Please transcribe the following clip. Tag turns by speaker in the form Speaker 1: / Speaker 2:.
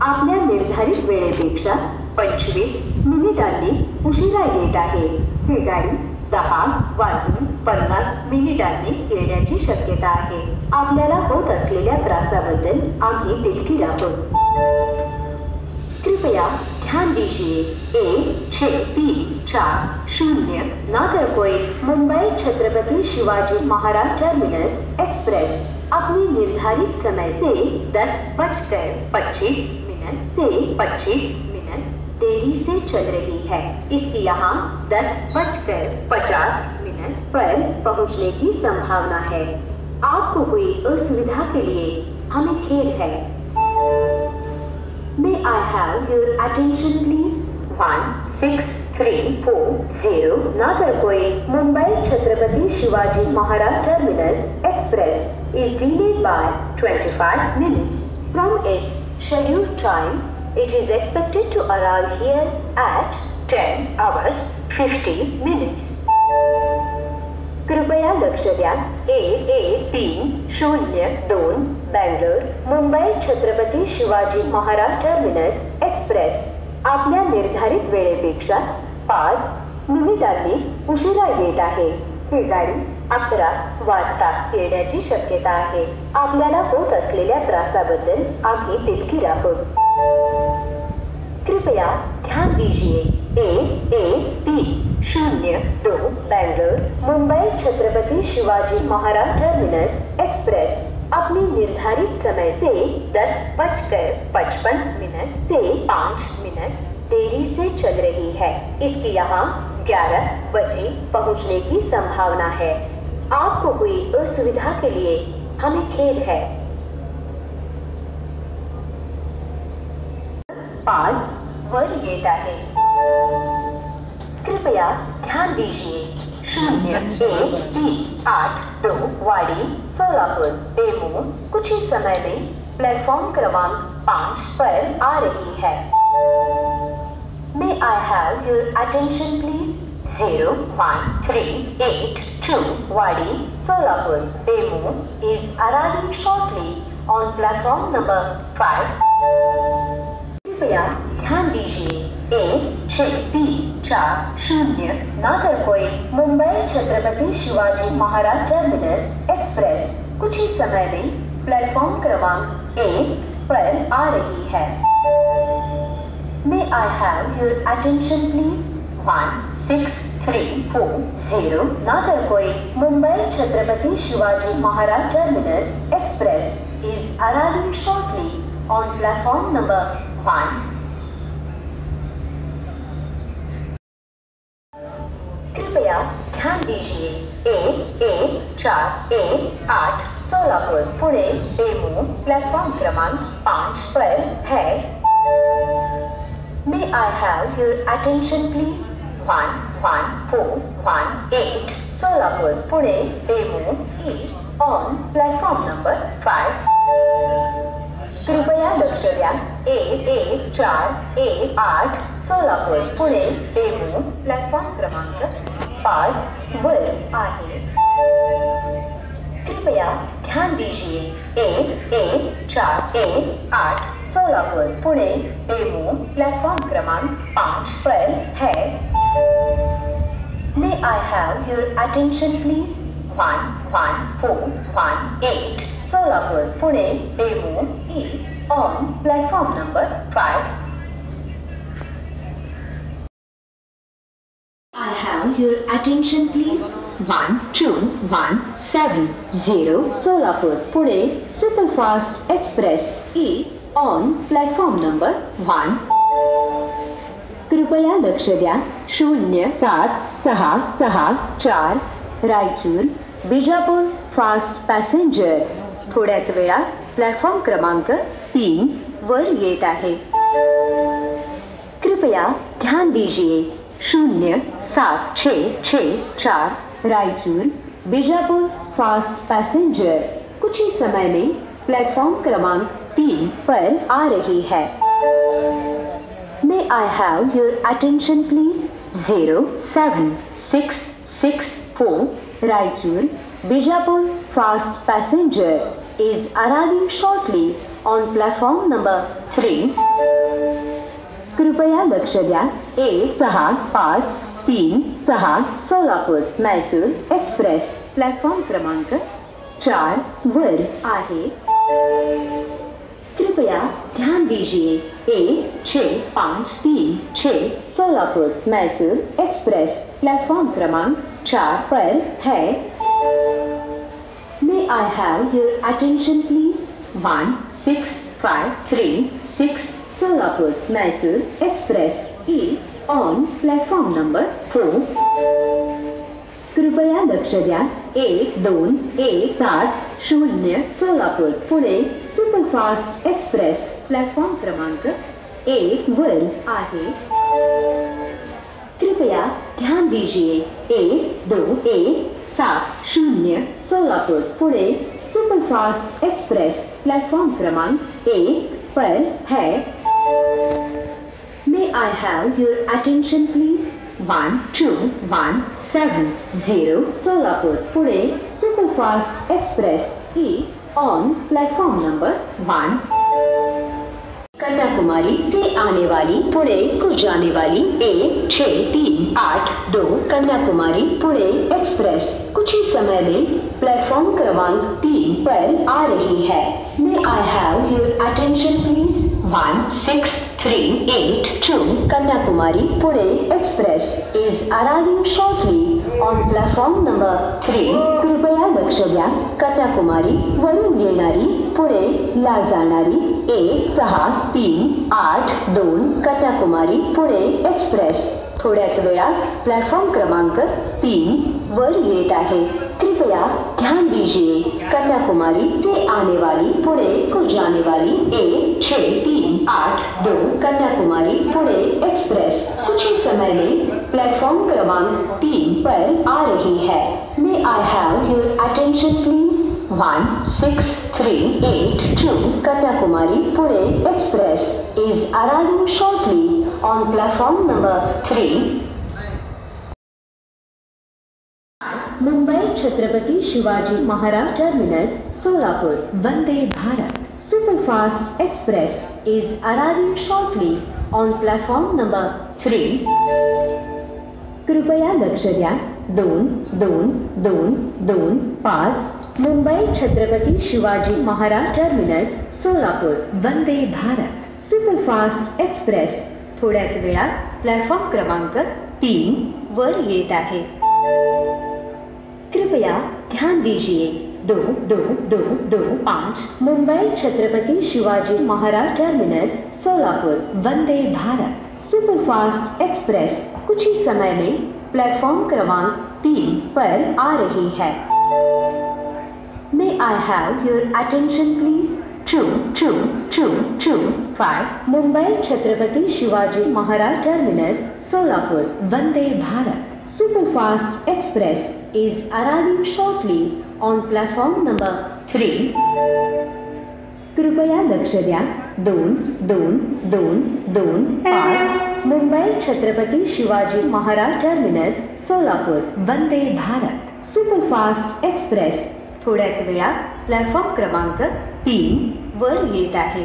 Speaker 1: आपल्या निर्धारित वेळेपेक्षा 25 मिनिटांनी उशिरा येत आहे। ही गाडी 10:50 येण्याची शक्यता आहे। आपल्याला होत असलेल्या त्रासाबद्दल आम्ही दिलगीर आहोत। कृपया ध्यान दीजिए 16340 नागरकोइल मुंबई छत्रपति शिवाजी महाराज टर्मिनस एक्सप्रेस अपनी निर्धारित समय से 10:25 से 25 देरी से चल रही है। इसकी यहाँ 10:50 पर पहुँचने की संभावना है। आपको हुई असुविधा के लिए हमें खेद है। May I have your attention please? 16340 Nagercoil Mumbai Chhatrapati Shivaji Maharaj terminus express is delayed by 25 minutes from its scheduled time. It is expected to arrive here at 10:50. कृपया लक्ष द्या। AA302 Bangalore Mumbai Chhatrapati Shivaji Maharaj terminus express आपल्या निर्धारित वेळेपेक्षा 5 मिनिटांनी उशिरा येत आहे। ही गाडी 11 वाजता येण्याची शक्यता आहे। आपल्याला होत असलेल्या त्रासाबद्दल आम्ही दिलगीर आहोत। कृपया ध्यान दीजिए AA302 Bangalore Mumbai Chhatrapati Shivaji Maharaj terminus express अपनी निर्धारित समय से 10:55 से 5 देरी से चल रही है। इसकी यहाँ 11 बजे पहुँचने की संभावना है। आपको हुई असुविधा के लिए हमें खेद है। 5 वर येत आहे। कृपया ध्यान दीजिए 0182 वाड़ी सोलापुर डेमू कुछ ही समय में प्लेटफॉर्म क्रमांक 5 पर आ रही है। May I have your attention please? 01382 वाड़ी Solapur DEMU is arriving shortly on platform number 5. कृपया ध्यान दीजिए 16340 नागरकोइल मुंबई छत्रपति शिवाजी महाराज टर्मिनस एक्सप्रेस कुछ ही समय में प्लेटफॉर्म क्रमांक 1 पर आ रही है। May I have your attention please? 16340 Nagercoil Mumbai Chhatrapati Shivaji Maharaj terminus express is arriving shortly on platform number 1. कृपया ध्यान दीजिए 11418 सोलापुर पुणे डेमू प्लेटफॉर्म क्रमांक 5 पर है। May I have your attention please? 11418 Solapur Pune DEMU is on platform number 5. कृपया लक्ष द्या 11418 सोलापुर पुणे डेमू प्लेटफॉर्म क्रमांक 5 वर आहे। कृपया ध्यान दीजिए 11418 सोलापुर पुणे डेमू प्लेटफॉर्म क्रमांक 5 पर है। May I have your attention please? 11418 Solapur Pune DEMU is on platform number 5. I have your attention please. 12170 Solapur Pune superfast express is on platform number 1. कृपया लक्ष द्या 0764 रायचूर बिजापूर फास्ट पॅसेंजर थोड्याच वेळात प्लॅटफॉर्म क्रमांक 3 वर येत आहे। कृपया ध्यान दीजिए 0764 रायचूर बिजापुर फास्ट पैसेंजर कुछ ही समय में प्लेटफॉर्म क्रमांक 3 पर आ रही है। May I have your attention please? 07664 Raichur Bijapur fast passenger is arriving shortly on platform number 3. कृपया लक्ष द्या. 1653 सोलापूर मैसूर एक्सप्रेस प्लॅटफॉर्म क्रमांक 4 वर आहे. कृपया ध्यान दीजिए. 1653 सोलापुर मैसूर एक्सप्रेस प्लेटफॉर्म क्रमांक 4 पर है. May I have your attention please? 16536 Solapur Mysore Express is on platform number 4. कृपया लक्ष द्या. 1217 Solapur Pune superfast express platform क्रमांक 1 वर आहे. कृपया ध्यान दीजिए. 1217 Solapur Pune superfast express platform क्रमांक 1 पर है. May I have your attention please? 12170 Solapur Pune Superfast Express is on platform number 1. Kanyakumari से आने वाली पुणे को जाने वाली 16382 कन्याकुमारी पुणे एक्सप्रेस कुछ ही समय में प्लेटफॉर्म क्रमांक 3 पर आ रही है. May I have your attention please? 16382 Kanyakumari Pune Express is arriving shortly on platform number 3. कृपया लक्ष द्या. कन्याकुमारी वरून येणारी पुणे ला जाणारी 16382 कन्याकुमारी पुणे एक्सप्रेस थोड्याच वेळात प्लॅटफॉर्म क्रमांक 3 वर येत आहे. कृपया ध्यान दीजिए. कन्याकुमारी से आने वाली पुणे को जाने वाली 16382 कन्याकुमारी पुणे एक्सप्रेस कुछ ही समय में प्लेटफॉर्म क्रमांक 3 पर आ रही है. May I have your attention please? 16382 Kanyakumari Pune Express is arriving shortly on platform number 3. Mumbai Chhatrapati Shivaji Maharaj terminus Solapur Vande Bharat superfast express is arriving shortly on platform number 3. कृपया लक्ष द्या. 2225 Mumbai Chhatrapati Shivaji Maharaj terminus Solapur Vande Bharat superfast express थोड्याच वेळात प्लॅटफॉर्म क्रमांक 3 वर येत आहे. कृपया ध्यान दीजिए. 2225 Mumbai Chhatrapati Shivaji Maharaj terminus Solapur Vande Bharat superfast express कुछ ही समय में प्लेटफॉर्म क्रमांक 3 पर आ रही है. May I have your attention please? 2225 Mumbai Chhatrapati Shivaji Maharaj terminus Solapur Vande Bharat superfast express is arriving shortly on platform number 3. कृपया लक्ष द्या. 2225 Mumbai Chhatrapati Shivaji Maharaj terminus Solapur Vande Bharat superfast express थोड्याच वेळात प्लॅटफॉर्म क्रमांक 3 वर येत आहे.